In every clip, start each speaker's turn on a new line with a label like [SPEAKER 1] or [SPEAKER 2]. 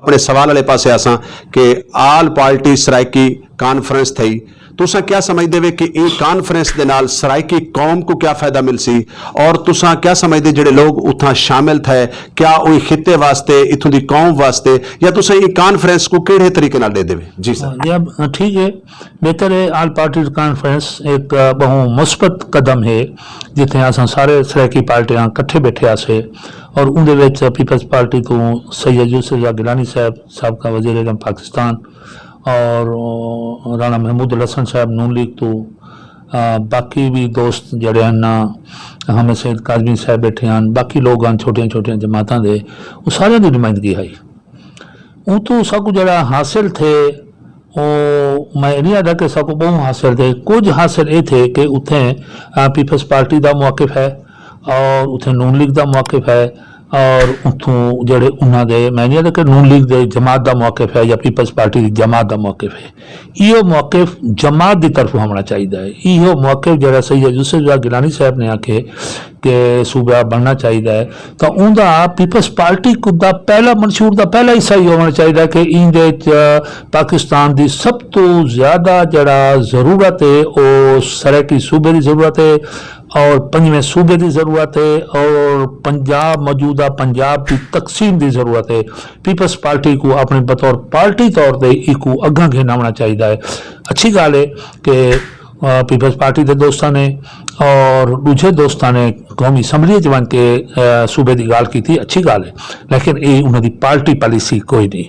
[SPEAKER 1] अपने सवाल वाले पासे आसा कि आल पार्टी सराइकी कॉन्फ्रेंस थी, तुसा क्या समझते वे कि इन कॉन्फ्रेंस के नाल सराइकी कौम को क्या फायदा मिल सी, और तुसा क्या समझते जेडे लोग उतना शामिल थे क्या वही खिते वास्ते इथों की कौम वास्ते, या तुसा इन कॉन्फ्रेंस को किहड़े तरीके नाल दे देवे? जी सर।
[SPEAKER 2] ठीक है, बेहतर है। आल पार्टी कॉन्फ्रेंस एक बहु मुस्बत कदम है जिथे असां सारे सराइकी पार्टियां कट्ठे बैठे आसे, और उनदे विच पीपल्स पार्टी तो सैयद यूसुफ गिलानी साहब सबका वज़ीर आज़म पाकिस्तान, और राणा महमूद हसन साहब नून लीग तो बाकी भी दोस्त जड़े हैं हमें सैयद काजमी साहब बैठे हैं, बाकी लोग हैं छोटिया छोटिया जमातां दे, वो सारे की नुमाइंदगी आई। वो तो सबको जरा हासिल थे वो मैं नहीं आदा कि सबको बहुत हासिल थे, कुछ हासिल ये थे कि उथे पीपल्स पार्टी का मौक़िफ़ है और उथे नून लीग का मौक़िफ़ है, और उतों जड़े उन्होंने मैं नहीं कि नून लीग के जमात का मौक़िफ़ है या पीपल्स पार्टी की जमात का मौक़िफ़ है, यो मौक़िफ़ जमात की तरफ होना चाहिए। यो मौक़िफ़ जरा सैयद यूसुफ गिलानी साहब ने आखे कि सूबा बनना चाहिए, तो उनका पीपल्स पार्टी का पहला मंशूर का पहला हिस्सा ही होना चाहिए कि इंदे पाकिस्तान की सब तो ज़्यादा जरा ज़रूरत है वो सराइकी सूबे की ज़रूरत है और पंजवें सूबे की ज़रूरत है, और पंजाब मौजूदा पंजाब की तकसीम की ज़रूरत है। पीपल्स पार्टी को अपने बतौर पार्टी तौर पर इको अग्गा घेना होना चाहिए है। अच्छी गल है कि पीपल्स पार्टी के दोस्तों ने और दूसरे दोस्तों ने कौमी असैम्बली च बन के सूबे की गल की, अच्छी गल है, लेकिन ये उन्होंने पार्टी पॉलिसी कोई नहीं।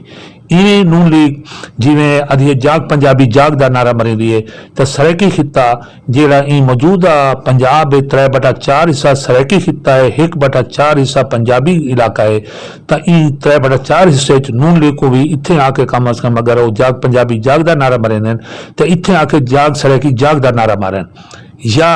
[SPEAKER 2] इवें नून लीग जिमें अधी जाग पंजाबी जाग का नारा मरी रही है, तो सराइकी खिता जोड़ा मौजूदा पंजाब 3/4 हिस्सा सराइकी खिता है, 1/4 हिस्सा पंजाबी इलाका है, तो 3/4 हिस्से नून लीग को भी इतने आके कम अज कम अगर वो जाग पंजाबी जाग का नारा मरे तो इतने आके जाग सराइकी जाग का नारा मारन, या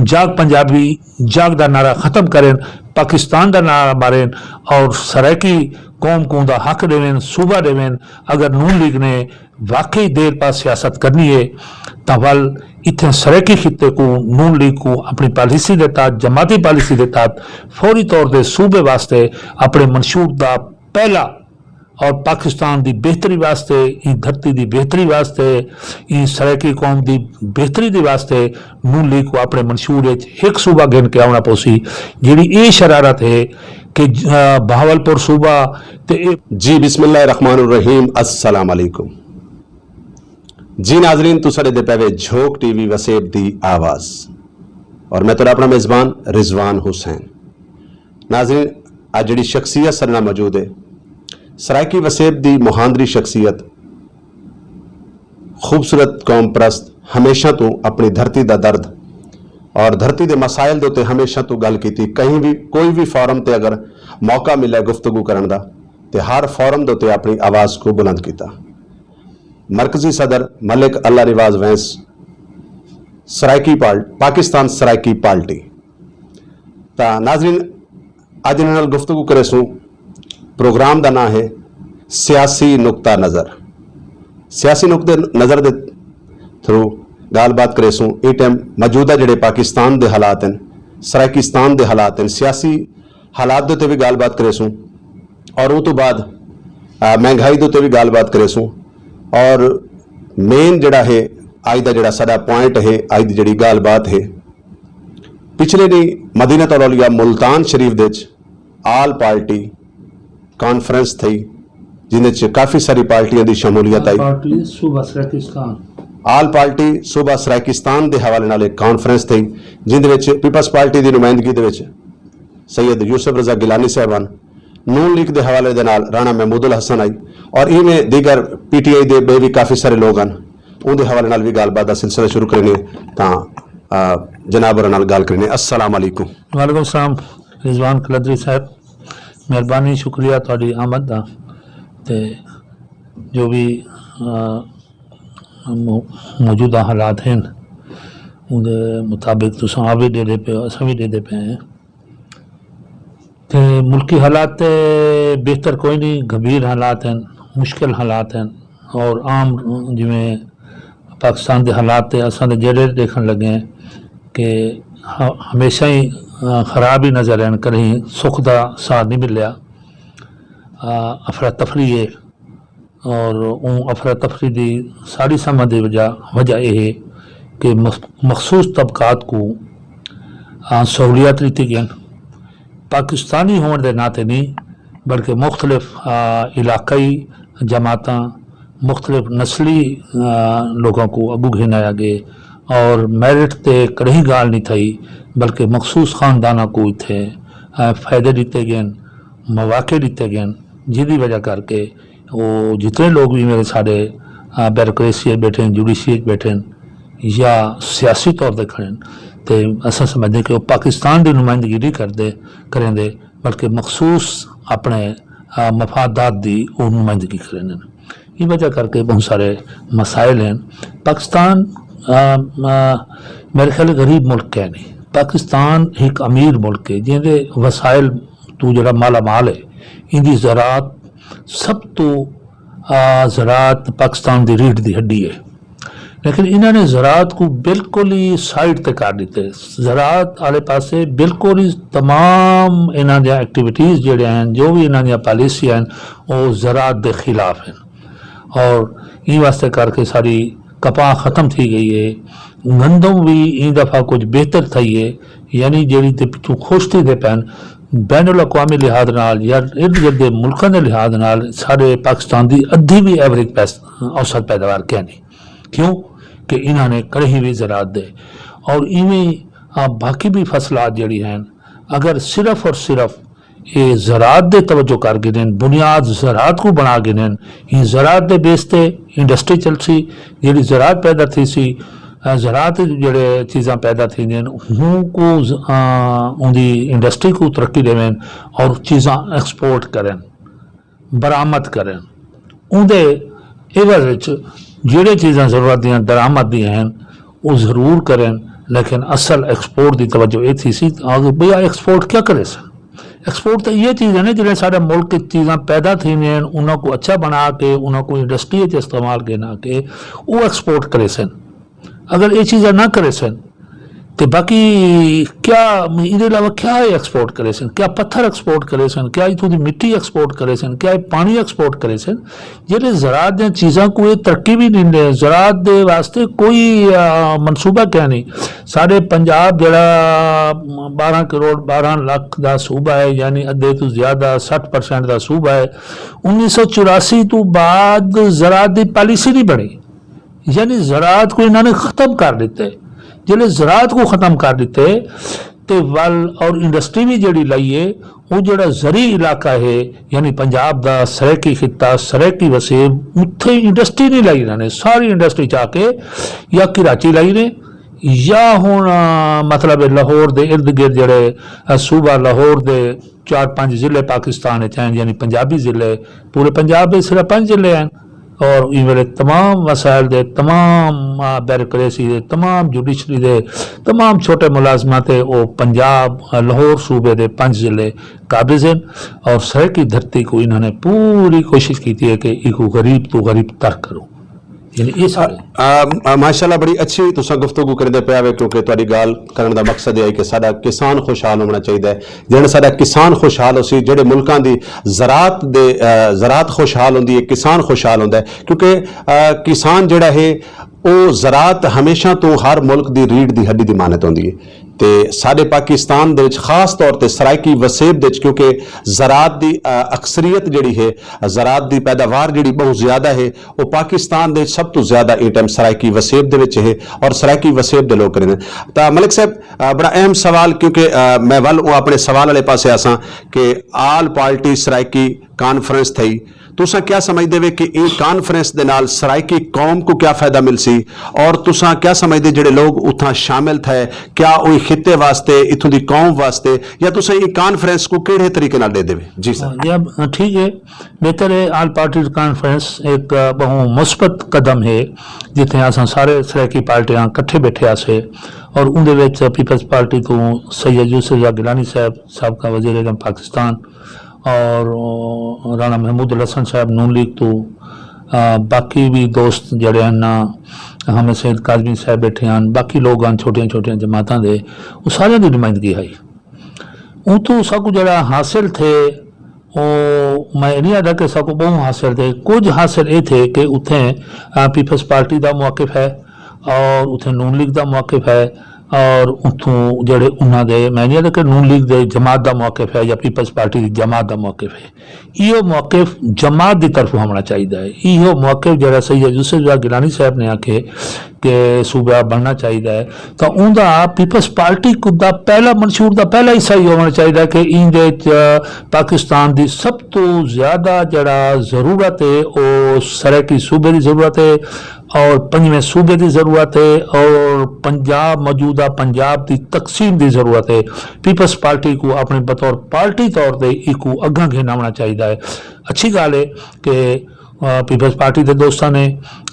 [SPEAKER 2] जाग पंजाबी जाग का नारा खत्म करें, पाकिस्तान का नारा मारें और सराइकी कौम को उनका हक देवें, सूबा देवें। अगर नून लीग ने वाकई देर पास सियासत करनी है तो वल इतने सराइकी खिते को नून लीग को अपनी पॉलिसी के तहत जमाती पॉलिसी के तहत फौरी तौर पर सूबे वास्ते अपने मंशूर का पहला और पाकिस्तान की बेहतरी वास्ते, इस धरती की बेहतरी वास्ते, इस सराइकी कौम की बेहतरी के वास्ते नून लीग को अपने मंशूर एक सूबा गिन के आना पोसी। जी ये शरारत है कि बहावलपुर सूबा
[SPEAKER 1] जी बिस्मिल्लाहिर्रहमानिर्रहीम अस्सलाम वालेकुम जी नाजरीन, तुसा दे पे झोंक टीवी वसेब दी आवाज़ और मैं तो अपना मेज़बान रिजवान हुसैन। नाजरीन आज जी शख्सियत सरना मौजूद है, सराइकी वसेब दी मुहांदरी शख्सियत, खूबसूरत कौम परस्त, हमेशा तो अपनी धरती का दर्द और धरती के मसाइल के उत्ते हमेशा तो गल की। कहीं भी कोई भी फोरम ते अगर मौका मिले गुफ्तगू करने का तो हर फोरम के उत्ते अपनी आवाज़ को बुलंद किया। मरकजी सदर मलिक अल्लाह रिवाज वैंस सराइकी पाकिस्तान सराइकी पार्टी। तो नाजरीन अज इन गुफ्तगू करे सूँ, प्रोग्राम का नाम है सियासी नुक्ता नज़र। सियासी नुक्ते नज़र के थ्रू गलबात करे सूँ ये टाइम मौजूदा जोड़े पाकिस्तान के हालात हैं, सराइकिस्तान के हालात हैं, सियासी हालात के उत्ते भी गलबात करे सूँ, और उस तो बाद महंगाई के उत्ते भी गलबात करे सूँ, और मेन जोड़ा है अज का जोड़ा साडा पॉइंट है अज की जी गलबात है, पिछले दी मदीनतुल औलिया मुल्तान शरीफ दे आल पार्टी कॉन्फ्रेंस थी जिन्हें काफ़ी सारी पार्टियों की शमूलियत आई। आल पार्टी सूबा सराइकिस्तान के हवाले नाल एक कॉन्फ्रेंस थी जिन्हें पीपल्स पार्टी की नुमाइंदगी दे विच सैयद यूसुफ रज़ा गिलानी साहबान, नून लीग के हवाले दे नाल राणा महमूद हसन आई, और इवें दीगर PTI के भी काफ़ी सारे लोग हैं, उनके हवाले नाल भी गलबात का सिलसिला शुरू करने तो जनाब और नाल गल करने। अस्सलाम वालेकुम।
[SPEAKER 2] वालेकुम सलाम रिजवान कलदरी साहब, मेहरबानी शुक्रिया थोड़ी आमद का, ते जो भी मौजूदा हालात हैं उनके मुताबिक तुम आप भी दे पे हो, असा भी दे पे हैं। तो मुल्की हालात बेहतर कोई नहीं, गंभीर हालात हैं, मुश्किल हालात हैं, और आम जिमें पाकिस्तान के हालात असा जेड़े देखने लगे हैं कि हमेशा ही खराब ही नज़र आन, कहीं सुख का साथ नहीं मिलया, अफरा तफरी है, और अफरा तफरी की सारी समझ की वजह यह है कि मखसूस तबकात को सहूलियत दी गई पाकिस्तानी होने के नाते नहीं बल्कि मुख्तलिफ इलाकाई जमात मुख्तलिफ नस्ली लोगों को अगू घिनाया गया और मैरिट ते कहीं गाल नहीं थी बल्कि मखसूस ख़ानदाना को इतने फ़ायदे दिते गए मौके दिते गए जिसकी वजह करके वो जितने लोग भी मेरे सारे ब्यूरोक्रेसी बैठे जुडिशरी बैठे या सियासी तौर पर खड़े तो असा समझते कि वो पाकिस्तान की नुमाइंदगी नहीं करते करेंगे बल्कि मखसूस अपने मफादात की वो नुमाइंदगी करें ये वजह करके बहुत सारे मसाइल हैं पाकिस्तान मेरे ख्याल गरीब मुल्क है नहीं पाकिस्तान एक अमीर मुल्क है जिंदे वसाइल तो जरा माला माल है इनकी ज़रात सब तो ज़रात पाकिस्तान की रीढ़ की हड्डी है लेकिन इन्होंने ज़रात को बिल्कुल ही साइड तक कर दिते ज़रात आले पासे बिल्कुल ही तमाम इन्हों दी एक्टिविटीज़ जोड़े हैं जो भी इन्हों दी पॉलिसियां हैं वो ज़रात के खिलाफ हैं और इन वास्ते करके सारी कपाह ख़त्म थी गई है गंदम भी इन दफ़ा कुछ बेहतर थी है यानी जी पिछू खुश थी दे पैन बैनुल अक़वामी लिहाज नाल या इर्द गिर्द के मुल्कों के लिहाज नाल सारे पाकिस्तान की अद्धी भी एवरेज औसत पैदावार क्या नहीं क्यों कि इन्होंने कहीं भी ज़रात दे और इवें बाकी भी फसलात जड़ी हैं अगर सिर्फ और सिर्फ ये ज़रात दे तवज्जो कर गिने बुनियाद ज़रात को बना गिने ये ज़रात दे बेस ते इंडस्ट्री चल सी जी ज़रात पैदा थी सी ज़रात जड़े चीज़ां पैदा थी को उनकी इंडस्ट्री को तरक्की देवें और चीज़ां एक्सपोर्ट करें बरामद करें उनके एवज जोड़े चीज़ां ज़रूरत दियाँ दरामद दी हैं वो ज़रूर करें लेकिन असल एक्सपोर्ट की तवज्जो ये थी सी भैया एक्सपोर्ट क्या करे सर एक्सपोर्ट तो ये चीज़ है ना जिन्हें सारे मुल्क की चीज़ां पैदा थी उनको अच्छा बना के उनको इंडस्ट्री इस्तेमाल करना के वो एक्सपोर्ट करे सन अगर ये चीज़ें ना करे सन तो बाकी क्या इसके अलावा क्या एक्सपोर्ट करे सन क्या पत्थर एक्सपोर्ट करे सन क्या इतों की मिट्टी एक्सपोर्ट करे सन क्या पानी एक्सपोर्ट करे सन जेडे ज़रात दी चीज़ों को ये तरक्की भी नहीं दे ज़रात दे वास्ते कोई मनसूबा क्या नहीं सारे पंजाब जड़ा 12 करोड़ 12 लाख का सूबा है यानी अद्धे तो ज़्यादा 60% का सूबा है 1984 तो बाद ज़रात की पॉलिसी नहीं बनी यानी ज़रात को इन्होंने ख़त्म कर दिते जिले ज़रात को ख़त्म कर दिते तो वल और इंडस्ट्री भी जड़ी लाइए वो जड़ा ज़री इलाका है यानी पंजाब का सरैकी खिता सरैकी वसेब उत्थे इंडस्ट्री नहीं लाई इन्होंने सारी इंडस्ट्री चाके या कराची लाई ने या हुण मतलब लाहौर के इर्द गिर्द जड़े सूबा लाहौर के 4-5 ज़िले पाकिस्तान यानी पंजाबी ज़िले पूरे पंजाब में सिर्फ 5 ज़िले हैं और इन वे तमाम वसाइल दे तमाम ब्यूरोक्रेसी दे तमाम जुडिशरी दे तमाम छोटे मुलाजमत वो पंजाब लाहौर सूबे दे 5 ज़िले काबिज हैं और शहर की धरती को इन्होंने पूरी कोशिश की है कि इको गरीब तो गरीब तर करो यानी ये सारे
[SPEAKER 1] माशाल्लाह बड़ी अच्छी तुसा गुफ्तगू करते पे आवे क्योंकि तुहाडी गाल करने का मकसद है कि साडा किसान खुशहाल होना चाहिए जिहड़ा साडा किसान खुशहाल होसी जिहड़े मुल्कां दी ज़रात खुशहाल होंदी है किसान खुशहाल होंदा है क्योंकि किसान जिहड़ा है वो ज़रात हमेशा तो हर मुल्क की रीढ़ की हड्डी की मानत होंदी है तो साडे पाकिस्तान दे विच खास तौर पर सराइकी वसेब दे क्योंकि ज़रात की अक्सरीयत जिहड़ी है ज़रात की पैदावार जिहड़ी बहुत ज़्यादा है वो पाकिस्तान दे सब तो ज़्यादा ये टाइम सराइकी वसेब दे विच है और सराइकी वसेब दे लोग करें तो मलिक साहब बड़ा अहम सवाल क्योंकि मैं वल अपने सवाल वाले पासे आसा कि आल पार्टी सराइकी कॉन्फ्रेंस थी तुसा क्या समझते वे कि ये कॉन्फ्रेंस दे नाल सराइकी कौम को क्या फायदा मिल सी और तुसा क्या समझते जेडे लोग उतना शामिल थे क्या वो खिते वास्ते इथों की कौम वास्ते या तुसा ये कॉन्फ्रेंस को किहड़े तरीके नाल दे देवे जी सर
[SPEAKER 2] ठीक है बेहतर है आल पार्टी कॉन्फ्रेंस एक बहु मुस्बत कदम है जिथे असां सारे सराइकी पार्टियां कट्ठे बैठे आसे और उनदे विच पीपल्स पार्टी तो सैयद यूसुफ गिलानी साहब का वज़ीर आज़म पाकिस्तान और राणा महमूद हसन साहब नून लीग तो बाकी भी दोस्त जड़े हैं ना हमें सैयद काजमी साहब बैठे हैं बाकी लोग हैं छोटिया छोटिया जमातां दे वो सारे की नुमाइंदगी आई वो तो सब जरा हासिल थे ਉਹ ਮੈਂ नहीं आदा कि सबको बहुत हासिल थे, कुछ हासिल ये थे कि उत्थे पीपल्स पार्टी का मौकिफ है और उत्थे नून लीग का मौकिफ है और उतों जड़े उन्होंने मैं नहीं आदा कि नून लीग के जमात का मौकिफ है या पीपल्स पार्टी की जमात का मौकिफ है। यो मौकिफ जमात की तरफ होना चाहिए है। यो मौकिफ जरा सैयद यूसुफ गिलानी साहब ने आखे कि सूबा बनना चाहिए है, तो उनका पीपल्स पार्टी का पहला मंशूर का पहला हिस्सा ही होना चाहिए कि इंदे पाकिस्तान की सब तो ज़्यादा जरा ज़रूरत है वो सरहदी सूबे की ज़रूरत है और पंजवें सूबे की ज़रूरत है और पंजाब मौजूदा पंजाब की तकसीम की ज़रूरत है। पीपल्स पार्टी को अपने बतौर पार्टी तौर पर एक अग्गा घेना चाहिए है। अच्छी गल है कि पीपल्स पार्टी के दोस्तों ने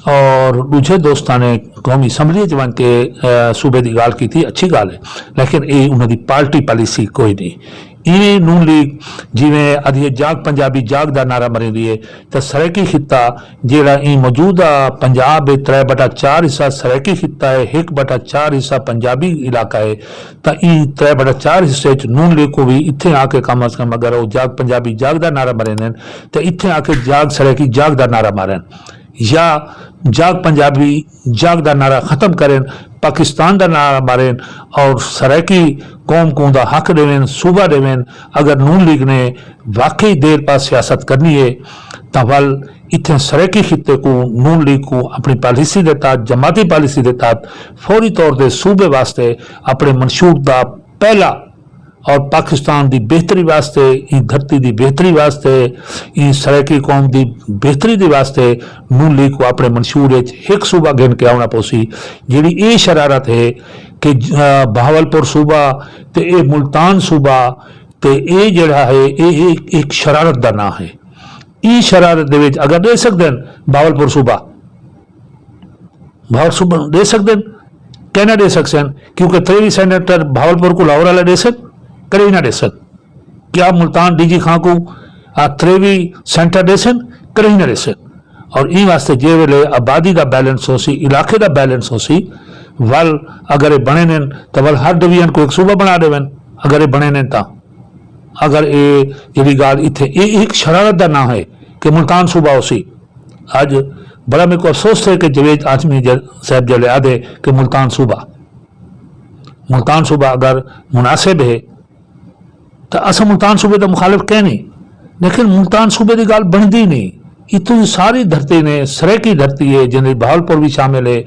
[SPEAKER 2] और दूसरे दोस्तों ने कौमी असैम्बली च बन के सूबे की गल की, अच्छी गल है, लेकिन ये उन्होंने पार्टी पॉलिसी कोई नहीं। इवें नून लीग जिमें अभी जाग पंजाबी जाग का नारा मरी रही है, तो सरैकी खिता जोड़ा मौजूदा पंजाब 3/4 हिस्सा सरैकी खिता है, 1/4 हिस्सा पंजाबी इलाका है, तो 3/4 हिस्से नून लीग को भी इतने आके कम अज कम अगर वो जाग पंजाबी जाग का नारा मरे तो इतने आके जाग सरैकी जाग का नारा मारन या जाग पंजाबी जाग का नारा खत्म करें, पाकिस्तान का नारा मारें और सरैकी कौम को उनका हक देवें, सूबा देवें। अगर नून लीग ने वाकई देर पास सियासत करनी है तो वल इतने सरैकी खिते को नून लीग को अपनी पॉलिसी के तहत जमाती पॉलिसी के तहत फौरी तौर पर सूबे वास्ते अपने मंशूर का पहला और पाकिस्तान की बेहतरी वास्ते इस धरती की बेहतरी वास्ते इस सरैकी कौम की बेहतरी के वास्ते नून लीग को अपने मंशूर एक सूबा गिन के आना पोसी। जी ये शरारत है कि बहावलपुर सूबा तो ये मुल्तान सूबा तो ये जड़ा है ये एक शरारत का नाम है। इस शरारत दे विच अगर दे सकते हैं बहावलपुर सूबा दे सकते हैं, कहना दे सकते हैं क्योंकि 23 सेनेटर बहावलपुर को लाहौर वाला दे सकते करे ही ना दे सक। क्या मुल्तान डीजी खां को 23 सेंटर दे सन करे ही ना दे सक। और इन वास्ते जे वेले आबादी का बैलेंस हो सी, इलाके का बैलेंस हो सी, वल अगर ये बने ने तो वल हर डिवीजन को एक सूबा बना देवन अगर ये बने ने ता। अगर ये जी गाल इतने एक शरारत का ना है कि मुल्तान सूबा हो सी। अज बड़ा मेरे को अफसोस है कि जवेद आजमी साहब जले आदे कि मुल्तान सूबा अगर मुनासिब है तो अस मुल्तान सूबे का मुखालिफ कह नहीं, लेकिन मुल्तान सूबे की गल बनती नहीं। इतनी सारी धरती ने सरैकी धरती है जिन्हें बहावलपुर भी शामिल है,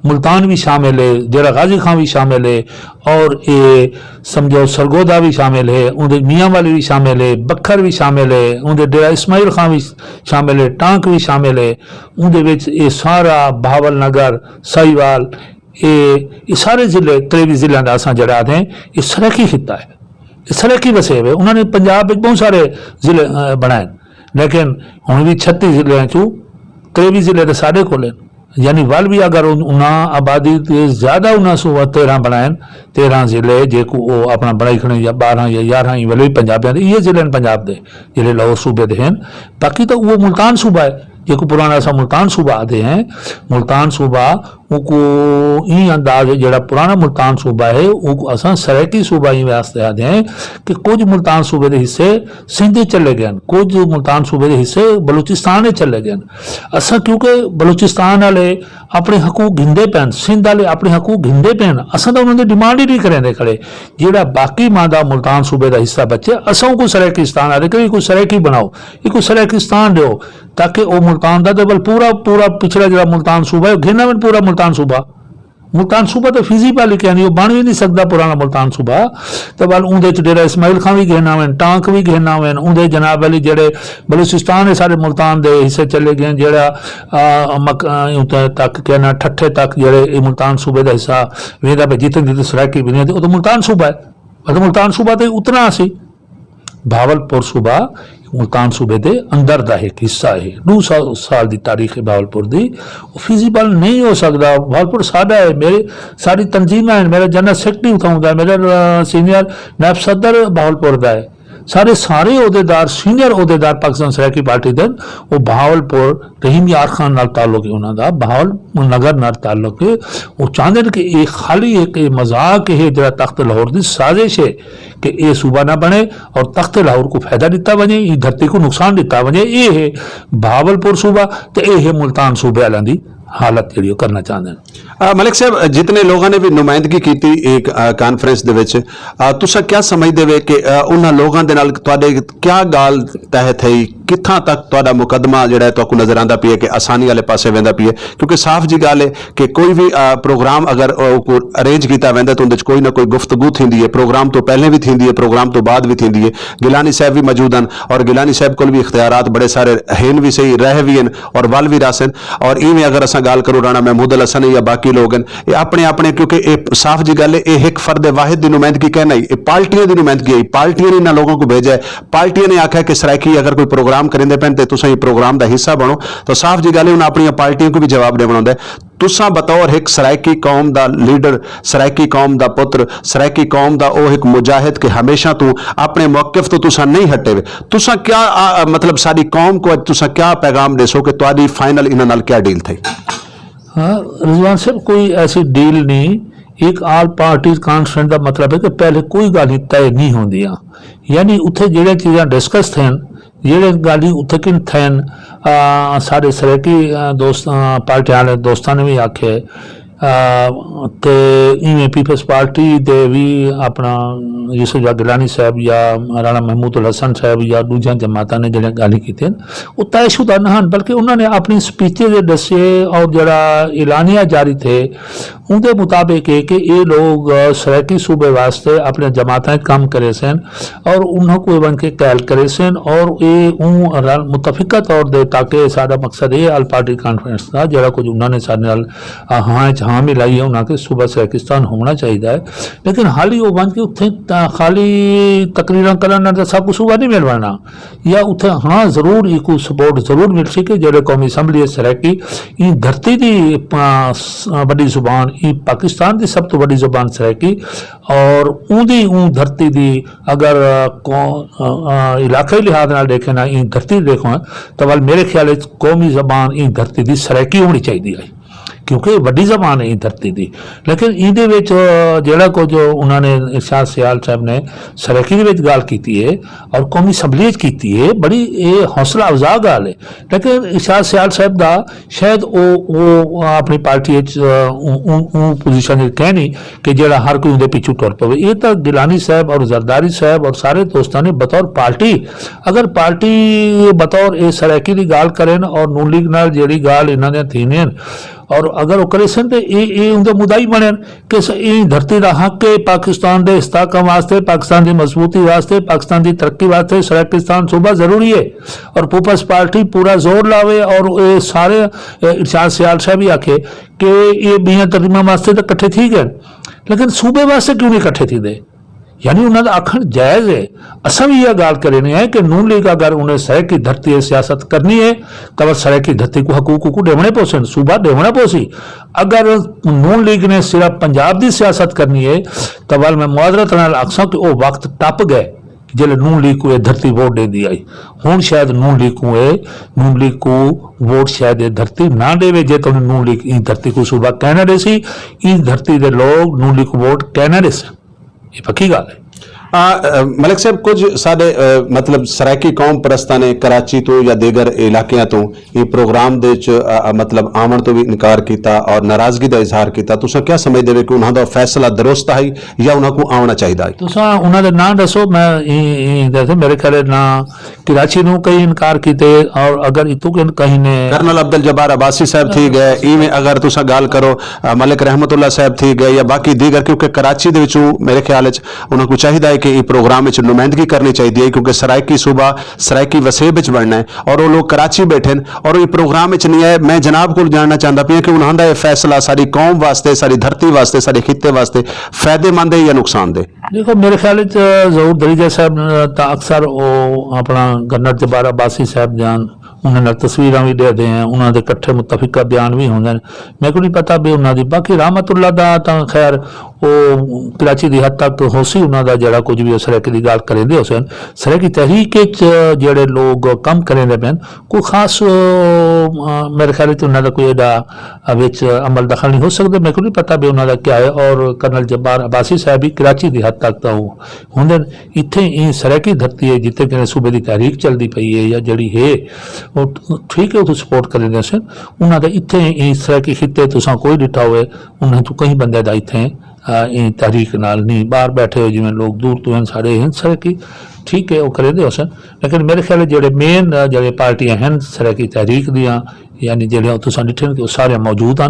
[SPEAKER 2] मुल्तान भी शामिल है, जरा गाजी खां भी शामिल है और ये समझो सरगोदा भी शामिल है, उनके मियाँ वाली भी शामिल है, बखर भी शामिल है, उनके डेरा इस्माइल खां भी शामिल है, टांक भी शामिल है, उनके ये सारा बहावल नगर साहिवाल ये सारे जिले 23 जिलों का असा जड़ा दें ये सरैकी खिता है, सरैकी बसे हुए। उन्होंने पंजाब में बहुत सारे जिले बनाए, लेकिन हम भी 36 जिले चू 23 जिले तो साढ़े को यानी वल भी अगर उन्हें आबादी ज्यादा उन्हें 13 बनाए 13 जिले जे को वो अपना बनाई खड़े या 12 या 11 वाले भी पंजाबियों के ये जिले पंजाब के जिले लाहौर सूबे के हैं। बाकी तो वो मुल्तान सूबा है जो पुराना सा मुल्तान सूबा आते हैं। मुल्तान सूबा उनको ई अंदाज जड़ा पुराना मुल्तान सूबा है उनको असा सरैकी सूबा ही वास्ते आते हैं कि कुछ मुल्तान सूबे के हिस्से सिंध चले गए, कुछ मुल्तान सूबे के हिस्से बलूचिस्तान चले गए। असा क्योंकि बलूचिस्तान वाले अपने हकूक गिंदे पैन, सिंध वाले अपने हकूक गिंदे पैन, असा तो उन्होंने डिमांड ही नहीं करें खड़े। जोड़ा बाकी मादा मुल्तान सूबे का हिस्सा बचे असा को सरैकिस्तान आते कि कोई सरैकी बनाओ, कोई सरैकिस्तान दो ताकि वो मुल्तान का तो बल पूरा पूरा पिछड़ा जो मुल्तान सूबा है घेना में पूरा मुल्तान सूबा तो फिजिबल क्या नहीं, वो बन भी नहीं सकता पुराना मुल्तान सूबा। तो बल उनके डेरा इस्माइल खां भी घेना वन, टांक भी घेना वन, उनके जनाब वाली जेड़े बलूचिस्तान है सारे मुल्तान के हिस्से चले गए, जेड़ा तक कहना ठट्ठे तक जेड़े मुल्तान सूबे का हिस्सा वेदा पे जितने जितने सरैकी बनी थी वो तो मुल्तान सूबा है। मतलब मुल्तान सूबा तो उतना सी बहावलपुर सूबा मुल्तान सूबे के अंदर का एक हिस्सा है। 200 साल की तारीख है बहावलपुर की, फिजिबल नहीं हो सकता। बहावलपुर साडा है, मेरे सारी तंजीमें हैं, मेरा जनरल सेक्रेटरी उठाऊंगा, मेरा सीनियर नायब सदर बहावलपुर का है, सारे सारे अहदेदार सीनियर अहदेदार पाकिस्तान सराकी पार्टी दे वो बहावलपुर रहीम यार खान नाल ताल्लुक है उन्होंने बहावल नगर नाल ताल्लुक है वो चाहते हैं कि ये खाली एक मजाक है जरा तख्त लाहौर की साजिश है कि ये सूबा ना बने और तख्त लाहौर को फायदा दिता वजे ये धरती को नुकसान दिता वजे ये है बहावलपुर सूबा तो ये है मुल्तान सूबे वालों की हालत जी करना चाहते हैं।
[SPEAKER 1] मलिक साहब जितने लोगों ने भी नुमाइंदगी की थी एक कॉन्फ्रेंस दे विच तुसा क्या समझते वे कि उन्होंने लोगों के नाल तुहाडे क्या गाल तय थी कित्थां तक तुहाडा मुकदमा जिहड़ा है तुहानू नजर आंदा पिए कि आसानी वाले पासे वेंदा पिए क्योंकि साफ जी गल है कि कोई भी प्रोग्राम अगर अरेंज किया वेंदा तो उहदे च कोई ना कोई गुफ्तगू थींदी है प्रोग्राम तो पहले भी थींदी है प्रोग्राम तो बाद भी थींदी है। गिलानी साहब भी मौजूद हैं और गिलानी साहब को भी इख्तियारात बड़े सारे हैं भी सही रह भी हैं और वल भी रासन और इवें अगर असां गल करो राणा महमूद अल हसन या बाकी लोग हैं ये अपने अपने क्योंकि ये साफ जी गल है ये एक फर्द वाहिद की नुमाइंदगी कहना ही पार्टियों की नुमाइंदगी आई पार्टियों ने इन्होंने लोगों को भेजा है पार्टियों ने आख्या कि सराइकी अगर कोई प्रोग्राम करेंदे पैन तो तुसां ये प्रोग्राम का हिस्सा बनो तो साफ जी गल है उन्हें अपन पार्टियों को भी जवाब देना होंदा है। तुसां बतौर एक सराइकी कौम का लीडर सराइकी कौम का पुत्र सराइकी कौम का वो एक मुजाहिद के हमेशा तू अपने मौकिफ तो तुसां नहीं हटे वे तुसां क्या मतलब सारी कौम को तुसां क्या पैगाम देसो कि तुहाडी फाइनल इन्हां नाल क्या डील थी?
[SPEAKER 2] हाँ रिजवान साहब कोई ऐसी डील नहीं एक आल पार्टी कॉन्फ्रेंस का मतलब है कि पहले कोई गल तय नहीं होंदियां यानी उत्थे जेड़े चीज़ां डिस्कस थे जेड़े गाली उत्थे किन थैन सारे सराकी दोस्त पार्टी वाले दोस्तों ने भी आखे ते इवें पीपल्स पार्टी दे भी अपना यूसुफ गिलानी साहब या राणा महमूद उल हसन साहब या दूजा जमात ने जो गाली की वो तयशुदा न हैं बल्कि उन्होंने अपनी स्पीचे के दसे और जरा एलानिया जारी थे उनके मुताबिक है कि ये लोग सराकी सूबे वास्ते अपने जमातें काम करे सन और उन्होंने बन के कैल करे सन और ये मुतफिका तौर दे ताकि सारा मकसद ये अल पार्टी कॉन्फ्रेंस का जरा कुछ उन्होंने सारे हाँ हाँ मिलाई है उन्होंने सूबा सराकिस्तान होना चाहिए है लेकिन हाल ही वो बन के उत्थे खाली तकरीर करना सब कुछ सूबा नहीं मिल पाना या उत्थे हाँ जरूर एक सपोर्ट जरूर मिल सके जो कौमी असैम्बली सराकी इन धरती की बड़ी जुबान पाकिस्तान की सब तो बड़ी जुबान सराकी और उदी धरती की अगर इलाके लिहाज नाल देखे ना इन धरती देखो तो वाल मेरे ख्याल कौमी जबान इन धरती की सराकी होनी चाहिए है क्योंकि वड्डी जबान है धरती की लेकिन ये जोड़ा को जो उन्होंने इरशाद सियाल साहब ने सराकी गल की है और कौमी असैम्बली की है बड़ी ये हौसला अफजा गल है लेकिन इरशाद सियाल साहब का शायद वो अपनी पार्टी पोजिशन कहनी कि जोड़ा हर कोई उनके पिछू टुर पवे ये तो गिलानी साहब और जरदारी साहब और सारे दोस्तों ने बतौर पार्टी अगर पार्टी बतौर ये सराकी की गल करें और नून लीग नाल जी गल इन्होंने थी और अगर वो करे सन तो ये उनके मुदाई बने कि धरती का हक है पाकिस्तान के इस्ताहकाम वास्ते पाकिस्तान की मजबूती वास्ते पाकिस्तान की तरक्की वास्ते सराकिस्तान सूबा जरूरी है और पीपल्स पार्टी पूरा जोर लावे और ये सारे इरशाद सियाल साहब भी आखे कि ये बियां तरीमा वास्ते तो कट्ठे ठीक है लेकिन सूबे वास्ते क्यों नहीं कट्ठे थी दे यानी उन्होंने आखन जायज़ है असा भी यह गल करनी है कि नून लीग अगर उन्हें सह की धरती सियासत करनी है तो सह की धरती को हकूक को डेवने पोसन सूबा डेवना पोसी अगर नून लीग ने सिर्फ पंजाब की सियासत करनी है तो वाल मैं मुआदरत नाल आखसा कि वह वक्त टप गए जिले नून लीग को धरती वोट दे दी आई हूँ शायद नून लीग को वोट शायद धरती ना देवे जे तो नून लीग इस धरती को सूबा कहना दे सी इस धरती के लोग नून लीग को वोट कहना दे ये पक्की गल है।
[SPEAKER 1] मलिक साहब कुछ साडे मतलब सराकी कौम परस्तां ने कराची तो या दीगर इलाकों तो ये प्रोग्राम दे मतलब आवन तो भी इनकार किया और नाराजगी का इजहार किया तुसां क्या समझदे हो कि उन्हां दा फैसला दुरुस्त है या उन्हां को आवना चाहिए है?
[SPEAKER 2] तुसां उन्हां दे नाम दसो मैं दसो मेरे ख्याल ना कराची नूं कई इनकार किए और अगर इतों कहीं ने
[SPEAKER 1] कर्नल अब्दुल जब्बार अब्बासी साहब थी गए इवें अगर तुसां गल करो मलिक रहमतुल्लाह साहब थी गए या बाकी दीगर क्योंकि कराची दे विचों मेरे ख्याल उन्हां को चाहिए कि ये प्रोग्राम में नुमाइंदगी करनी चाहिए क्योंकि सराइकी सूबा सराइकी वसेब में बनना है और वो लोग कराची बैठे और ये प्रोग्राम में नहीं है। मैं जनाब को जानना चाहता पिया कि उन्होंने ये फैसला सारी कौम वास्ते सारी धरती वास्ते सारे खिते वास्ते फायदेमंद है या नुकसानदेह?
[SPEAKER 2] देखो मेरे ख्याल जरूर दरीजा साहब अक्सर वो अपना कर्नल जब्बार अब्बासी साहब जान उन्होंने तस्वीर भी देते हैं उन्होंने कट्ठे मुतफिका बयान भी होंगे मेरे को नहीं पता भी उन्होंने बाकी रहमतुल्लाह दा तो खैर ਉਹ ਕਰਾਚੀ ਦੀ ਹੱਦ ਤੱਕ ਹੋ ਸੀ ਉਹਨਾਂ ਦਾ ਜਿਹੜਾ ਕੁਝ ਵੀ ਸਰੈਕੀ ਦੀ ਗੱਲ ਕरेंदे हो सन सरैकी तहरीक ਜਿਹੜੇ ਲੋਕ ਕੰਮ ਕरेंदे ਪੈਣ ਕੋਈ ਖਾਸ ਮੇਰੇ ਖਿਆਲ ਚ ਉਹਨਾਂ ਦਾ ਕੋਈ ਇਹਦਾ ਵਿੱਚ ਅਮਲ ਦਖਲ ਨਹੀਂ ਹੋ ਸਕਦਾ ਮੈਨੂੰ ਨਹੀਂ ਪਤਾ ਵੀ ਉਹਨਾਂ ਦਾ ਕੀ ਹੈ ਔਰ ਕਰਨਲ ਜੱਬਾਰ ਅਬਾਸੀ ਸਾਹਿਬ ਵੀ ਕਰਾਚੀ ਦੀ ਹੱਦ ਤੱਕ ਤਾਂ ਹੁੰਦੇ ਇੱਥੇ ਇਹ ਸਰੈਕੀ ਧਰਤੀ ਹੈ ਜਿੱਥੇ ਕਿ ਸੂਬੇ ਦੀ ਤਹਿਰੀਕ ਚੱਲਦੀ ਪਈ ਹੈ ਜਾਂ ਜਿਹੜੀ ਹੈ ਉਹ ਠੀਕ ਹੈ ਉਹ ਸਪੋਰਟ ਕरेंदे ਸਨ ਉਹਨਾਂ ਦਾ ਇੱਥੇ ਇਹ ਸਰੈਕੀ ਖਿੱਤੇ ਤੁਸੀਂ ਕੋਈ ਡਿੱਠਾ ਹੋਵੇ ਉਹਨਾਂ ਤੋਂ ਕਈ ਬੰਦੇ ਦਾ ਇੱਥੇ ਇਹ ਤਹਿਰੀਕ ਨਾਲ ਨਹੀਂ ਬਾਹਰ ਬੈਠੇ ਹੋ ਜਿਵੇਂ ਲੋਕ ਦੂਰ ਤੋਂ ਹਨ ਸਾਰੇ ਹਨ ਸਰੈਕੀ ठीक है वो करेंदे हो सन लेकिन मेरे ख्याल जेडे मेन जेडे पार्टियां हैं सरैकी तहरीक दियाँ यानी जेडे तुसां डिठे कि सारे मौजूद हैं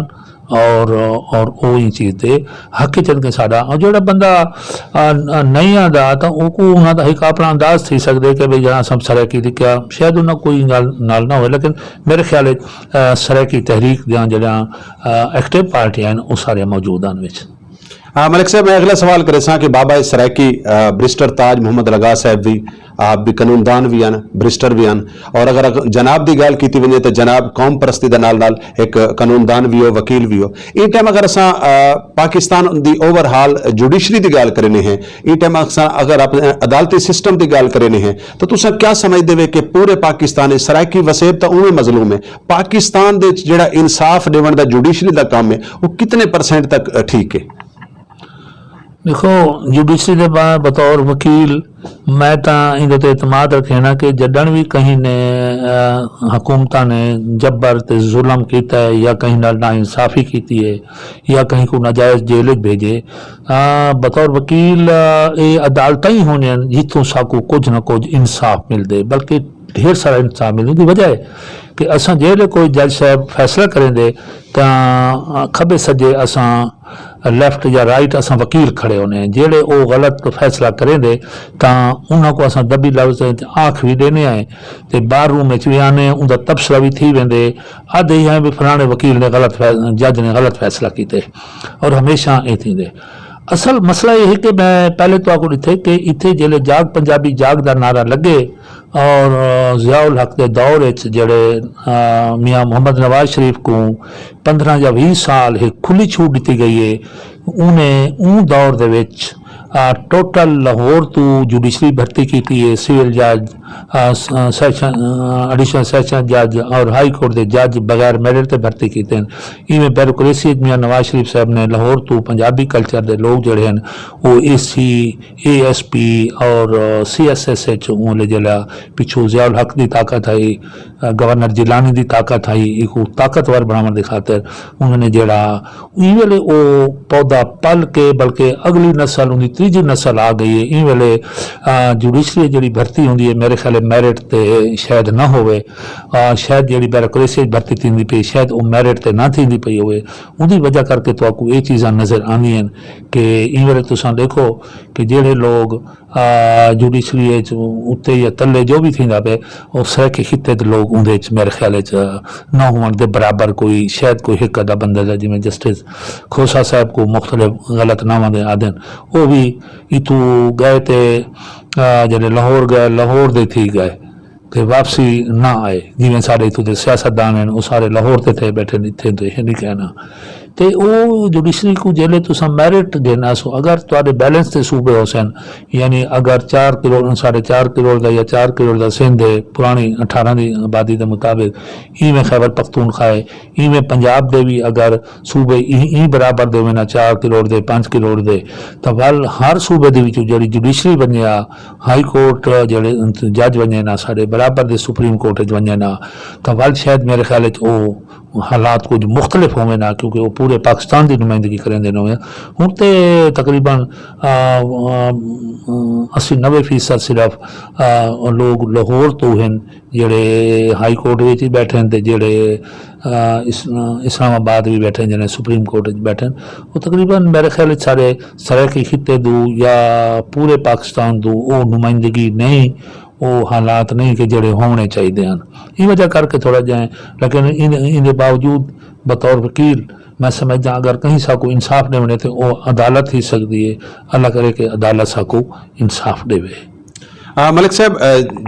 [SPEAKER 2] और वो ही चीज़ दे हक चल के साडा और जोड़ा बंदा नहीं आंदा तो वो उन्हां दा एक अपना अंदाज थी सकदे कि भाई जहाँ सब सरैकी दी क्या शायद उन्हां कोई गल नाल ना हो लेकिन मेरे ख्याल सरैकी तहरीक दियां जेड़ा एक्टिव पार्टियां हैं वो सारे मौजूद हैं विच
[SPEAKER 1] मलिक साहब मैं अगला सवाल करे सा कि बाबा सरैकी ब्रिस्टर ताज मोहम्मद लगा साहब भी आप भी कानूनदान भी हैं ब्रिस्टर भी हैं और अगर जनाब की गल की वजे तो जनाब कौम परस्ती के नाल एक कानूनदान भी हो वकील भी हो इस टाइम अगर असा पाकिस्तान की ओवरहाल जुडिशरी की गल करें हैं इस टाइम अगर अपने अदालती सिस्टम की गल करें हैं तो तुम क्या समझते हो कि पूरे पाकिस्तान सरैकी वसेब तो उवें मजलूम है पाकिस्तान के जो इंसाफ देवन का जुडिशरी का काम है वो कितने % तक ठीक है
[SPEAKER 2] देखो जुडिशरी के बतौर वकील मैं तो इन एतमाद रखे ना कि जडन भी कहीं ने हुकूमत ने जबर ते जुल्म किया है या कहीं ना इंसाफी की है या कहीं को नाजायज़ जेल भेजे बतौर वकील ये अदालत ही होने जितों साकू कुछ ना कुछ इंसाफ मिलते बल्कि ढेर सारा इंसाफ मिलने की वजह है कि असा जेल कोई जज साहब फैसला करेंदे तो खबे सजे असा लैफ्ट या राइट असा वकील खड़े होने जेड़े वो गलत फैसला करेंदे तो उन्होंने को असा दबी लफ्ज़ आँख भी देने आए तो बार रूम भी आने उनका तबसला भी थी वेंदे आधे ही भी फलाने वकील ने गलत जज ने गलत फैसला किए और हमेशा ये थी असल मसला यह है कि मैं पहले तो आपको इतने कि इतने जेले जाग पंजाबी जाग का नारा लगे और ज़ियाउल हक के दौर जड़े मियाँ मोहम्मद नवाज शरीफ को 15 या 20 साल एक खुली छूट दी गई है उन्हें उन दौर दे विच टोटल लाहौर तो जुडिशरी भर्ती की है सिविल जज सैशन एडिशनल सैशन जज और हाई कोर्ट के जज बगैर मैरिट से भर्ती किए हैं इवें ब्यूरोक्रेसी मियाँ नवाज शरीफ साहब ने लाहौर तो पंजाबी कल्चर के लोग जोड़े हैं वो AC ASP और CSSH वाले जरा पिछू ज़ियाउल हक की ताकत आई गवर्नर जिलानी की ताकत आई एक ताकतवर बनाने की खातिर उन्होंने जरा ई वेले वो पौधा पल के बल्कि अगली नस्ल उनकी तीजी नस्ल आ गई है ई वेले जुडिशरी जी भर्ती होंगी है मेरे ख्याल मैरिट ते शायद ना होवे शायद जी ब्यूरोक्रेसी भर्ती थी पई शायद वो मैरिट ते ना थी पई होवे उनकी वजह करके तो आपको ये चीज़ां नज़र आनी हैं कि ई वेले तुसां देखो कि जेड़े लोग जुडिशरी उत्ते या तले जो भी थींदा पे वो सरैकी खिते दे लोग उनदे मेरे ख्याल न होने के बराबर कोई शायद कोई एक अदा बंदा है जिमें जस्टिस खोसा साहब को मुख्तलिफ गलत नाम दे आदन वो भी इतू गए थे जड़े लाहौर गए लाहौर दे थी गए तो वापसी ना आए जिमें सारे इतों के सियासतदान हैं वो सारे लाहौर ते थे बैठे इतने तो यह नहीं कहना तो वो जुडिशरी को जेले तुसा मैरिट देना सो अगर तुहाडे बैलेंस के सूबे हो सन यानी अगर 4 करोड़ 4.5 करोड़ का या 4 करोड़ का सिंध है पुरानी 18 की आबादी के मुताबिक इवें खैबर पख्तूनख्वा है इवें पंजाब दे भी अगर सूबे ई बराबर देवे ना 4 करोड़ दे 5 करोड़ दे तो वल हर सूबे दे विचों जिहड़ी जुडिशरी बने हाई कोर्ट जिहड़े जज बने ना साडे बराबर दे सुप्रीम कोर्ट वने ना तो वल शायद मेरे ख्याल वो हालात कुछ मुख्तलिफ होवे ना क्योंकि वो पूरे पाकिस्तान की नुमाइंदगी करेंदे होवे हुण ते तकरीबन 80-90% सिर्फ लोग लाहौर तो हैं जेड़े हाई कोर्ट में बैठे हैं जेड़े इस्लामाबाद भी बैठे हैं जिन्हें सुप्रीम कोर्ट बैठे हैं वो तकरीबन मेरे ख्याल सारे सरैकी खिते दू या पूरे पाकिस्तान दू वो नुमाइंदगी नहीं वो हालात नहीं कि जड़े होने चाहिए हैं इस वजह करके थोड़ा जाए लेकिन इन बावजूद बतौर वकील मैं समझदा अगर कहीं साकू इंसाफ नहीं बने तो वो अदालत ही सकती है अल्लाह करे कि अदालत साकू इंसाफ देवे
[SPEAKER 1] मलिक साहब,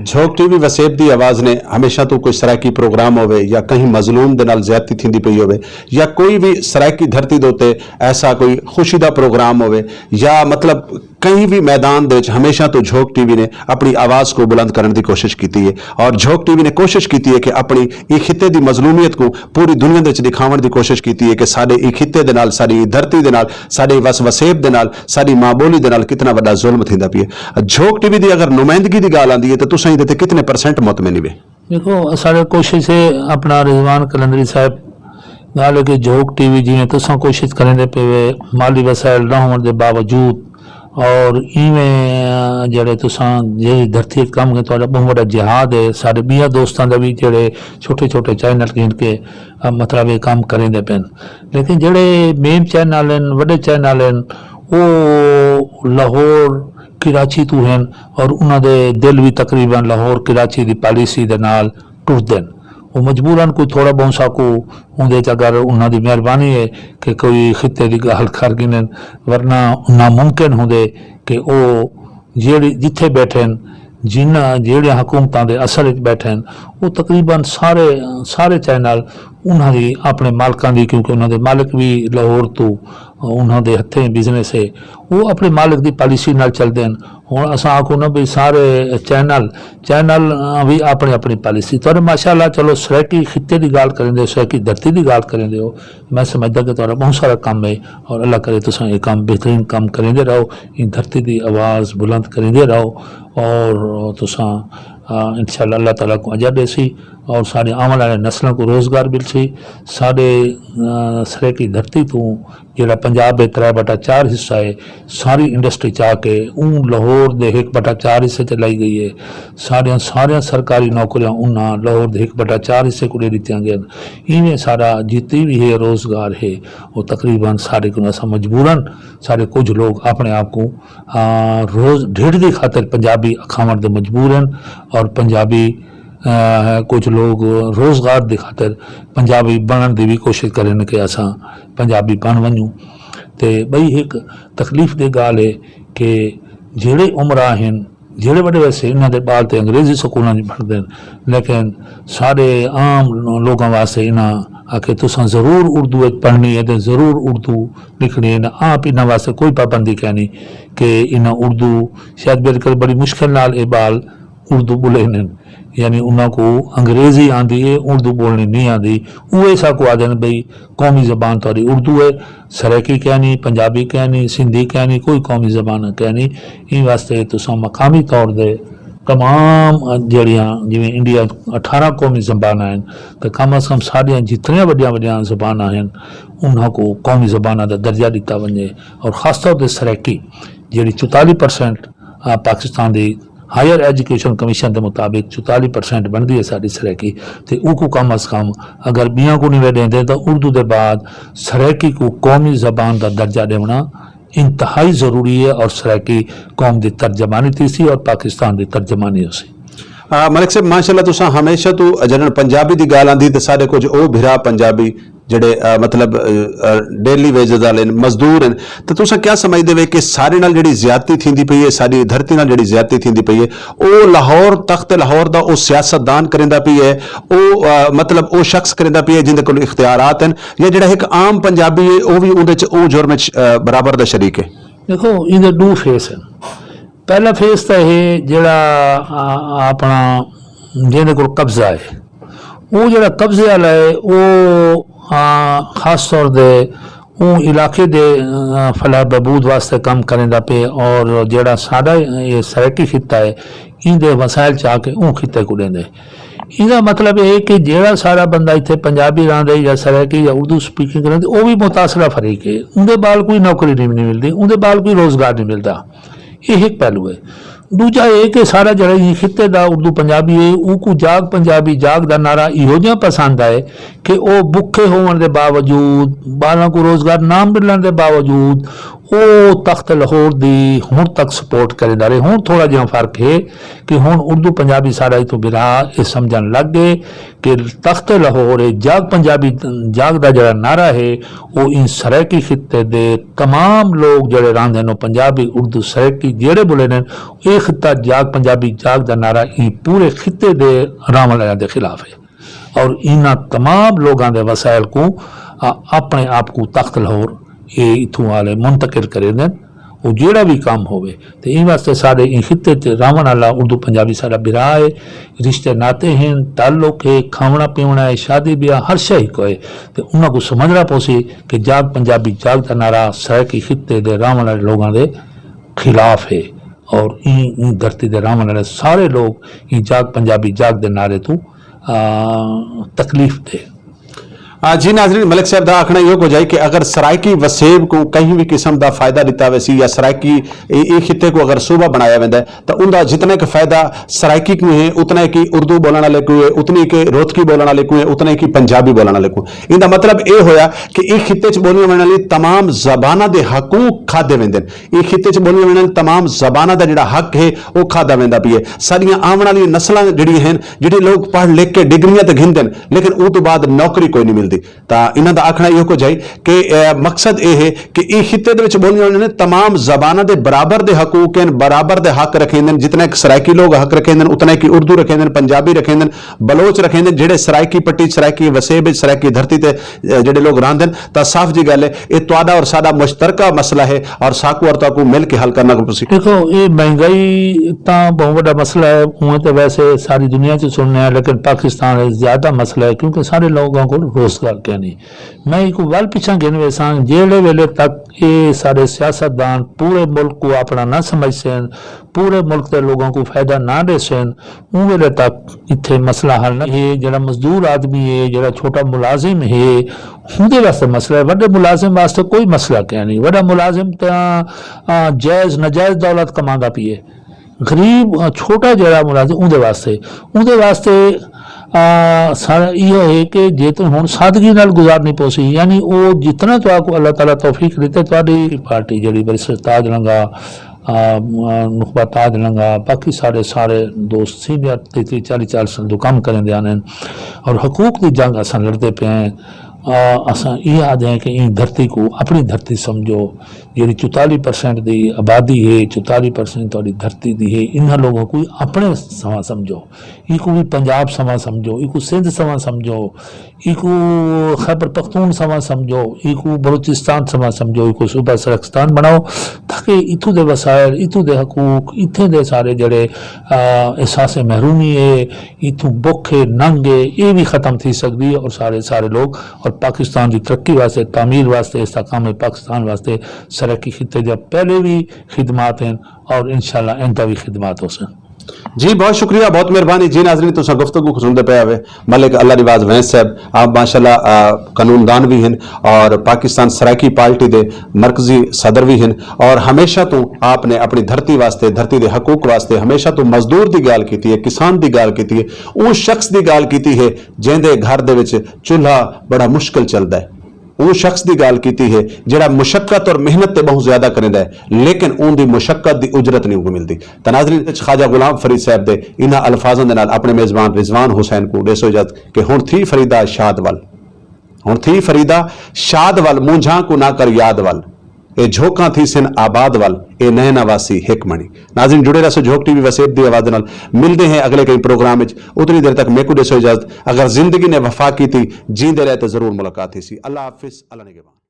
[SPEAKER 1] झोंक टीवी वसेब दी आवाज़ ने हमेशा तो कोई सराकी प्रोग्राम होवे या कहीं मजलूम दे नाल ज्यादती थींदी पई होवे या कोई भी सराकी धरती दे उत्ते ऐसा कोई खुशी दा प्रोग्राम होवे या मतलब कहीं भी मैदान दे विच हमेशा तो झोंक टीवी ने अपनी आवाज़ को बुलंद करने की कोशिश की है और झोंक टीवी ने कोशिश की है कि अपनी ई खिते की मजलूमियत को पूरी दुनिया दे विच दिखावन की कोशिश की है कि साडे ई खिते दे नाल, साडी धरती दे नाल, साडे वस वसेब दे नाल, साडी मां बोली दे नाल कितना बड़ा जुल्म थींदा पिया। झोंक टीवी की अगर नुमाइंदगी की गाल आती है तो तुसीं इहदे ते कितने परसेंट मुतमिन वे?
[SPEAKER 2] देखो सारे कोशिश है अपना रिजवान कलंदरी साहब गाल है कि झोंक टीवी जिवें तुसां कोशिश करेंदे पे वे माली वसाइल न होने के बावजूद और इवें जेह्ड़े तुसां जेह्ड़ी धरती कम के तुहाडा बहुत बड़ा जिहाद है सारे बिया दोस्तां दा भी जेह्ड़े छोटे छोटे चैनल गिन के मतलब ये काम करेंदे पेन, लेकिन जेह्ड़े मेन चैनल हैं वड्डे चैनल हैं वो लाहौर कराची तो हैं और उन्होंने दिल भी तकरीबन लाहौर कराची की पॉलिसी के नाल टुरदे हैं। वो मजबूरन कोई थोड़ा बहुत सा को उनके अगर उन्होंने मेहरबानी है कि कोई खिते की गल कर गिनन, वरना नामुमकिन होंगे कि वो जेड़ी जिथे बैठे जिन्ना जेड़े हुकूमतां दे असर विच बैठे वो तकरीबन सारे सारे चैनल उन्होंने अपने मालकां दी, क्योंकि उन्होंने मालिक भी लाहौर तो उन्होंने हथे बिजनेस है, वो अपने मालिक की पॉलिसी नाल चलते हैं। हुण असां आखो ना भी सारे चैनल चैनल भी अपनी अपनी पॉलिसी तो माशाअल्लाह चलो सराकी खिते की गाल करेंदे, सराकी धरती की गाल करेंदे हो, मैं समझदा कि तुहाडा बहुत सारा काम है और अल्लाह करे तुसां ये काम बेहतरीन काम करेंदे रहो, इन धरती की आवाज़ बुलंद करेंदे रहो और तुसां इंशाअल्लाह अल्लाह ताला को अजर देसी और सारे आने वाले नस्लों को रोज़गार मिलसी। साढ़े सराकी धरती तो जेड़ा पंजाब है 3/4 हिस्सा है सारी इंडस्ट्री चाह के ऊँ लाहौर दे 1/4 हिस्से च लाई गई है। सारिया सारिया सरकारी नौकरियां उन्ना लाहौर दे 1/4 हिस्से को दे दित्तियां गई। इवें सारा जितनी भी है रोज़गार है वो तकरीबन सारे को असा मजबूरन सारे कुछ लोग अपने आप को रोज़ ढेड़ की खातर पंजाबी खावन दे मजबूर हैं और पंजाबी कुछ लोग रोज़गार की खातर पंजाबी बनने की भी कोशिश करें कि असा पंजाबी बन वनूँ। तो बई एक तकलीफ़ की गाल है कि जेड़े उमरा हैं जेड़े बड़े वैसे इन्होंने बाल तो अंग्रेजी स्कूलों में पढ़ते हैं, लेकिन सारे आम लोगों वास्ते इन्हें आके तुसां ज़रूर उर्दू पढ़नी है तो ज़रूर उर्दू लिखनी है ना। आप इन्होंने वास्ते कोई पाबंदी कहनी कि इन्हें उर्दू शायद बिल्कुल बड़ी मुश्किल नाल ये बाल उर्दू बोले ने, यानी उन्होंने अंग्रेजी आती है उर्दू बोलनी नहीं आती, वो ऐसा को आदे भाई कौमी ज़बान थोड़ी उर्दू है, सराकी कहनी, पंजाबी कहनी, सिंधी कहनी, कोई कौमी ज़बान कहनी। इन वास्ते तुसां मकामी तौर पर तमाम जड़ियाँ जिमें इंडिया 18 कौमी ज़बान हैं तो कम अज़ कम सारिया जितनियाँ वड्डियां वड्डियां ज़बान हैं उन्होंने कौमी ज़बान का दर्जा दिता वजे और ख़ास तौर पर सराकी जी 44% पाकिस्तान की हायर एजुकेशन कमीशन के मुताबिक 44% बनती है साड़ी सराकी, तो वो कम अज़ कम अगर बिया को नहीं देंगे तो उर्दू के बाद सराकी को कौमी ज़बान का दर्जा देना इंतहाई ज़रूरी है और सराकी कौम की तर्जमानी थी और पाकिस्तान की तर्जमानी उसी।
[SPEAKER 1] मलिक साहब माशाअल्लाह तुसां हमेशा तो जदन पंजाबी की गाल आती तो सारे कुछ वो भिरा पंजाबी जड़े मतलब डेली वेजेस वाले मजदूर हैं तो तुसां क्या समझते वे कि सारे नाल जिहड़ी ज्यादती थींदी पई है सारी धरती नाल जिहड़ी ज्यादती थींदी पई है वो लाहौर तख्त लाहौर दा वो सियासतदान करेंदा पई है वो मतलब वो शख्स करेंदा पई है जिंदे कोल इख्तियारात हैं या जिहड़ा एक आम पंजाबी है वो भी उहदे च वो जुर्म च बराबर दा शरीक है?
[SPEAKER 2] देखो इहदे दो फेस हैं। पहला फेस तो है जड़ा अपना जिहदे कोल कब्जा है वो जड़ा कब्जे वाला है वो खास तौर पर वो इलाके दे फलाह बहबूद वास्ते काम करेंदा पे और जड़ा साडा ये सराकी खिता है इनके वसाइल चाह के वो खिते को देंदे। इसका मतलब है कि जेड़ा सारा बंदा इतने पंजाबी रहा या सराकी या उर्दू स्पीकिंग करें वो भी मुतासरा फरीक है, उनके बाल कोई नौकरी नहीं मिलती, उनके बाल कोई रोज़गार नहीं मिलता। ये एक पहलू है। दूजा ये कि सारा जरा खिते का उर्दू पंजाबी है वो जाग पंजाबी जाग का नारा इहो जिहा पसंद आए कि वह भुखे होने के बावजूद बालों को रोज़गार ना मिलने के बावजूद ਉਹ ਤਖਤ ਲਾਹੌਰ ਦੀ ਹੁਣ ਤੱਕ ਸਪੋਰਟ ਕਰਦਾ ਰਹੇ। ਹੁਣ ਥੋੜਾ ਜਿਹਾ ਫਰਕ ਹੈ ਕਿ ਹੁਣ ਉਰਦੂ ਪੰਜਾਬੀ ਸਾਡਾ ਇਥੋਂ ਬਿਰਾ ਇਹ ਸਮਝਣ ਲੱਗ ਗਏ ਕਿ ਤਖਤ ਲਾਹੌਰ ਹੈ ਜਾਗ ਪੰਜਾਬੀ ਜਾਗ ਦਾ ਜਿਹੜਾ ਨਾਰਾ ਹੈ ਉਹ ਇਨ ਸਰਾਇਕੀ ਖਿੱਤੇ ਦੇ तमाम ਲੋਕ ਜਿਹੜੇ ਰਹਿੰਦੇ ਨੇ ਪੰਜਾਬੀ ਉਰਦੂ ਸਰਾਇਕੀ ਜਿਹੜੇ ਬੋਲੇ ਨੇ ਇਹ ਖਿੱਤਾ ਜਾਗ ਪੰਜਾਬੀ ਜਾਗ ਦਾ ਨਾਰਾ ਇਹ ਪੂਰੇ ਖਿੱਤੇ ਦੇ ਰਾਮ ਵਾਲਿਆਂ ਦੇ ਖਿਲਾਫ है और इन्होंने तमाम लोगों के वसाइल को अपने आप को तख्त लाहौर ये इतों वाले मुंतकिल करे दें वो जेड़ा भी काम होवे तो इन वास्ते सारे इन खिते च रावण वाला उर्दू पंजाबी सारा बिरा है रिश्ते नाते हैं ताल्लुक है खावना पीवना है शादी ब्याह हर शे को है तो उन्होंने को समझना पोसी कि जाग पंजाबी जाग का नारा सरायकी खिते दे रावण वाले लोगों के खिलाफ है और इन धरती के रावण वाले सारे लोग इन जाग पंजाबी जाग के नारे तो तकलीफ दे।
[SPEAKER 1] जी नाज़रीन, मलिक साहब का आखना यो हो जाए कि अगर सरायकी वसेब को कहीं भी किस्म का फायदा दिता वैसी या सरायकी खिते को अगर सूबा बनाया वैंदा है तो उनका जितना कि फायदा सरायकी को है उतना कि उर्दू बोलने वाले को है उतनी कि रोहतकी बोलने वाले को है उतना कि पंजाबी बोलने वाले को। इनका मतलब ये होया कि इस खिते च बोलने वाली तमाम जबाना के हकूक खादे वेंदे ने। खिते च बोलने वाली तमाम जबाना का जिहड़ा हक है वह खादा वेंदा पई है। सारियां आवन वाली नस्लां जिहड़ियां हैं जिहड़े लोग पढ़ लिख के डिग्रियां तो घिंदे लेकिन उस तो बाद नौकरी कोई नहीं मिलती। तो इन्हों का आखना यह हो जाए कि मकसद यह है कि इस खिते के बोलने वाले ने तमाम जबाना के बराबर के हकूक हैं बराबर के हक रखे जितना कि सरायकी लोग हक रखे उतना कि उर्दू रखे पंजाबी रखे बलोच रखे जेडे सरायकी पट्टी सरायकी वसेब सरायकी धरती से जेडे लोग रहते हैं तो साफ जी गल है ये तुहाडा और साडा मुश्तरका मसला है और साकू और ताकू मिल के हल करना पसी।
[SPEAKER 2] देखो ये महंगाई तो बहुत बड़ा मसला है उमें तो वैसे सारी दुनिया से सुनने हैं लेकिन पाकिस्तान ज्यादा मसला है क्योंकि सारे लोगों को रोजगार क्या नहीं। मैं एक वाल पिछा गिन वैसा जेड़े वेले तक ये सारे सियासतदान पूरे मुल्क को अपना ना समझ सन पूरे मुल्क के लोगों को फायदा ना दे सन उन वेले तक इतने मसला हल ना है। जरा मजदूर आदमी है जरा छोटा मुलाजिम है उनके वास्ते मसला है। वड्डे मुलाजिम वास्ते कोई मसला क्या नहीं। वड्डा मुलाजिम तो जायज़ नजायज़ दौलत कमांदा पिए गरीब छोटा जरा मुलाजिम उनके वास्ते सारा यो है कि जे तो हुण सादगी नाल गुजारनी पोसी यानी वो जितना तो आपको अल्लाह ताला तौफीक देते तुहाडी पार्टी जिहड़ी बरिस्टर ताज लंगा नुखबा ताज लंगा बाकी सारे दोस्त सीनियर 30-40 साल तो काम करें आने और हकूक की जंग असां लड़ते पे हैं। असां ये आदे हैं कि इन धरती को अपनी धरती समझो जी 44% की आबादी है 44% थोड़ी धरती दी है इन लोगों को अपने समा समझो इको भी पंजाब समा समझो इको सिंध समा समझो इको खैबर पख्तून समा समझो इको बलूचिस्तान समा समझो इको सूबा सरक्स्तान बनाओ ताकि इतों दे वसायल इतों दे हकूक इतने दे सारे जड़े एहसास महरूमी है इतों भुखे नंगे ये भी खत्म थी सकती है और सारे लोग और पाकिस्तान की तरक्की वास्ते तामीर वास्ते इस्तेकाम पाकिस्तान वास्ते सरकी खिते जब पहले भी खिदमात हैं और इंशाल्लाह इनका भी खिदमात हो सन।
[SPEAKER 1] जी बहुत शुक्रिया बहुत मेहरबानी जी नाज़रीन तुसां गुफ्तगू सुनते पे आवे मलिक अल्लाह रिवाज वैंस साहब आप माशाल्लाह कानूनदान भी हैं और पाकिस्तान सरायकी पार्टी दे मरकजी सदर भी हैं और हमेशा तो आपने अपनी धरती वास्ते धरती दे हकूक वास्ते हमेशा तो मजदूर की गाल की है किसान की गाल की है उस शख्स की गाल की है जिंदे घर दे विच चूल्हा बड़ा मुश्किल चलता है उस शख्स की गाल की है जिहड़ा मुशक्कत और मेहनत ते बहुत ज्यादा करेंदा है लेकिन उनकी मुशक्कत की उजरत नहीं मिलती। तो नाज़रीन ख्वाजा गुलाम फरीद साहब दे इन्हां अल्फाजों दे नाल अपने मेजबान रिजवान हुसैन को देसो इजाजत कि हुण थी फरीदा शाद वल हुण थी फरीदा शाद वल मुंझा को ना कर याद वल ए झोंका थी सिन आबाद वल ए नैना वासी हिकमणी। नाज़रीन जुड़े रहो झोंक टीवी वसेब दी आवाज़ नाल मिलते हैं अगले कई प्रोग्राम में उतनी देर तक मेरे को देसो इजाजत अगर जिंदगी ने वफा की थी जींदे रहे तो जरूर मुलाकात थी। अल्लाह हाफिज़ अल्लाह निगहबान।